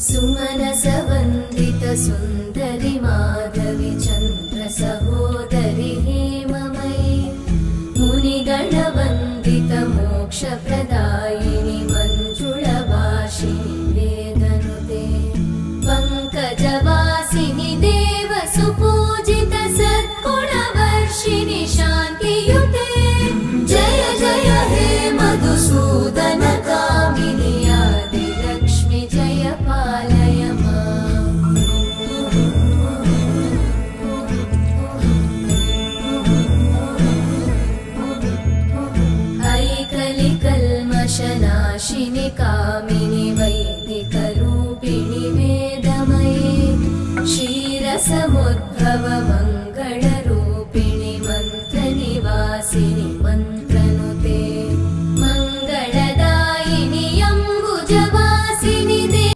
सुमनसवन्दित सुन्दरि माधवि चन्द्र सहोदरि हेममयि मुनिगणवन्दित मोक्षप्रदायिनि मञ्जुळभाषिणि वेदनुते पङ्कजवासिनि देव सुपूजित सद्गुणवर्षिणि शान्तियुते जय जय हे मधुसूदन कामिनि आदिलक्ष्मि जय पालय माम्। ऐकलिकल्मषनाशिनि का